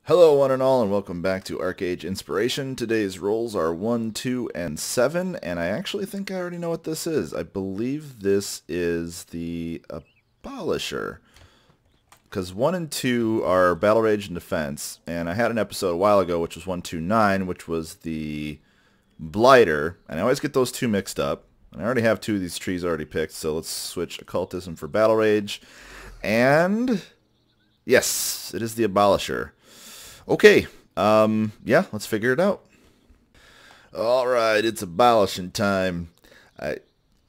Hello one and all, and welcome back to ArcheAge Inspiration. Today's rolls are 1, 2, and 7, and I actually think I already know what this is. I believe this is the Abolisher, because 1 and 2 are Battle Rage and Defense, and I had an episode a while ago which was 129, which was the Blighter, and I always get those two mixed up. And I already have two of these trees already picked, so let's switch Occultism for Battle Rage, and yes, it is the Abolisher. Okay, yeah, let's figure it out. Alright, it's abolishing time.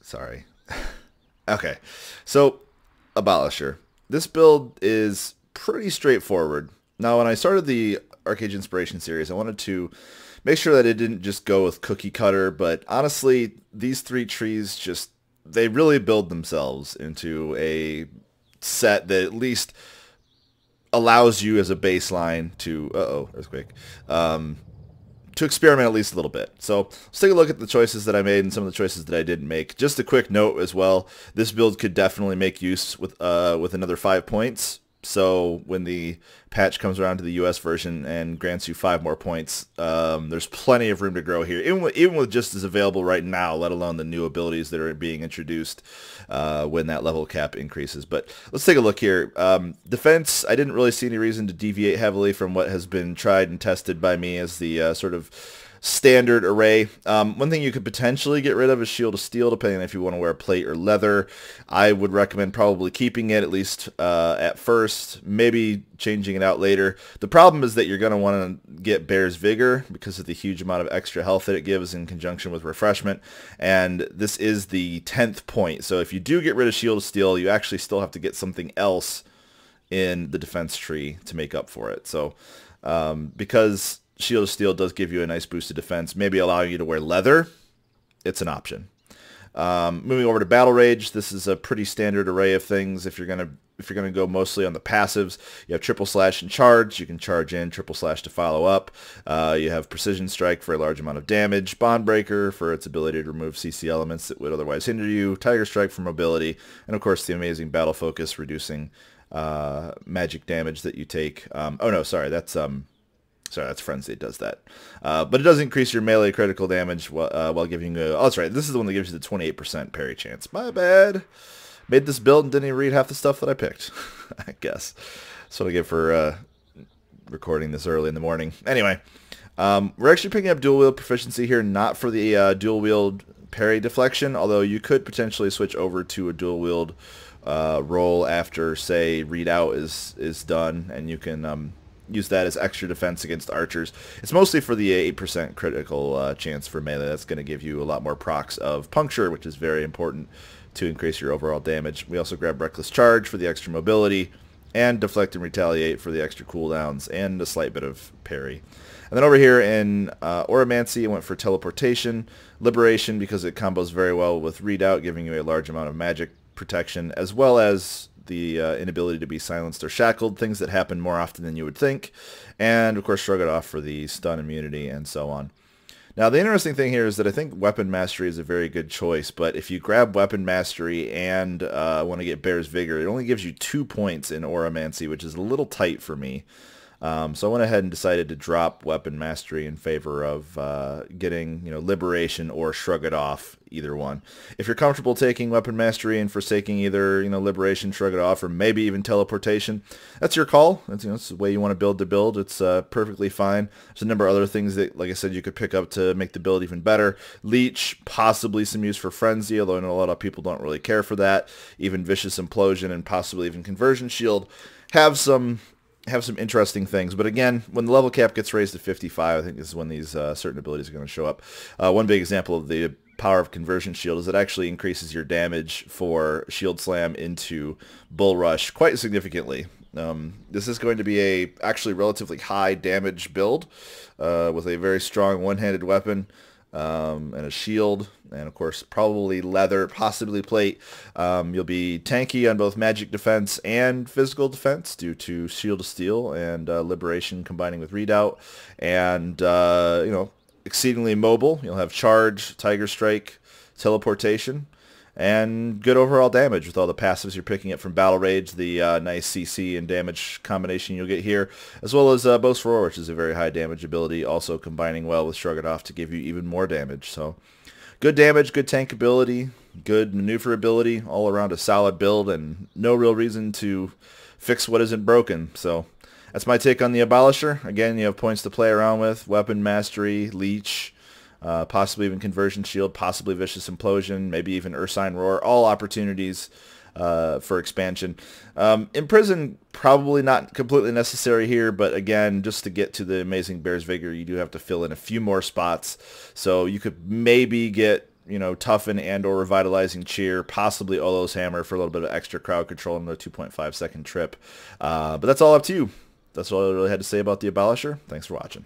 Sorry. Okay, so, Abolisher. This build is pretty straightforward. Now, when I started the ArcheAge Inspiration series, I wanted to make sure that it didn't just go with cookie cutter, but honestly, these three trees they really build themselves into a set that at least allows you as a baseline to, earthquake, to experiment at least a little bit. So let's take a look at the choices that I made and some of the choices that I didn't make. Just a quick note as well, this build could definitely make use with another 5 points. So when the patch comes around to the US version and grants you 5 more points, there's plenty of room to grow here, even with just as available right now, let alone the new abilities that are being introduced when that level cap increases. But let's take a look here. Defense, I didn't really see any reason to deviate heavily from what has been tried and tested by me as the sort of standard array. One thing you could potentially get rid of is Shield of Steel, depending on if you want to wear plate or leather. I would recommend probably keeping it, at least at first, maybe changing it out later. The problem is that you're going to want to get Bear's Vigor because of the huge amount of extra health that it gives in conjunction with Refreshment, and this is the 10th point. So if you do get rid of Shield of Steel, you actually still have to get something else in the defense tree to make up for it. So because Shield of Steel does give you a nice boost to defense, maybe allowing you to wear leather, it's an option. Moving over to Battle Rage, this is a pretty standard array of things. If you're gonna go mostly on the passives, you have Triple Slash and Charge. You can charge in, Triple Slash to follow up. You have Precision Strike for a large amount of damage, Bond Breaker for its ability to remove CC elements that would otherwise hinder you, Tiger Strike for mobility, and of course the amazing Battle Focus, reducing magic damage that you take. Oh no, sorry, that's Frenzy. It does that. But it does increase your melee critical damage while giving you oh, that's right. This is the one that gives you the 28% parry chance. My bad. Made this build and didn't even read half the stuff that I picked. I guess. That's what I get for recording this early in the morning. Anyway, we're actually picking up dual wield proficiency here, not for the dual wield parry deflection, although you could potentially switch over to a dual wield roll after, say, readout is done, and you can use that as extra defense against archers. It's mostly for the 8% critical chance for melee. That's going to give you a lot more procs of puncture, which is very important to increase your overall damage. We also grab Reckless Charge for the extra mobility, and Deflect and Retaliate for the extra cooldowns, and a slight bit of parry. And then over here in Auramancy, I went for Teleportation, Liberation, because it combos very well with Readout, giving you a large amount of magic protection, as well as the inability to be silenced or shackled, things that happen more often than you would think, and of course Shrug It Off for the stun immunity and so on. Now the interesting thing here is that I think Weapon Mastery is a very good choice, but if you grab Weapon Mastery and want to get Bear's Vigor, it only gives you 2 points in Auramancy, which is a little tight for me. So I went ahead and decided to drop Weapon Mastery in favor of getting, Liberation or Shrug It Off, either one. If you're comfortable taking Weapon Mastery and forsaking either, Liberation, Shrug It Off, or maybe even Teleportation, that's your call. That's the way you want to build the build. It's perfectly fine. There's a number of other things that, like I said, you could pick up to make the build even better. Leech, possibly some use for Frenzy, although I know a lot of people don't really care for that. Even Vicious Implosion and possibly even Conversion Shield have some interesting things, but again, when the level cap gets raised to 55, I think this is when these certain abilities are going to show up. One big example of the power of Conversion Shield is it actually increases your damage for Shield Slam into Bull Rush quite significantly. This is going to be a actually relatively high damage build with a very strong one-handed weapon and a shield, and of course probably leather, possibly plate. You'll be tanky on both magic defense and physical defense due to Shield of Steel and Liberation combining with Readout, and exceedingly mobile. You'll have Charge, Tiger Strike, Teleportation, and good overall damage with all the passives you're picking up from Battle Rage, the nice CC and damage combination you'll get here, as well as Boast Roar, which is a very high damage ability, also combining well with Shrug It Off to give you even more damage. So good damage, good tank ability, good maneuverability, all around a solid build, and no real reason to fix what isn't broken. So that's my take on the Abolisher. Again, you have points to play around with: Weapon Mastery, Leech, possibly even Conversion Shield, possibly Vicious Implosion, maybe even Ursine Roar. All opportunities for expansion. Imprison, probably not completely necessary here, but again, just to get to the Amazing Bear's Vigor, you do have to fill in a few more spots. So you could maybe get, you know, Toughen and or Revitalizing Cheer, possibly Olo's Hammer for a little bit of extra crowd control in the 2.5 second trip. But that's all up to you. That's all I really had to say about the Abolisher. Thanks for watching.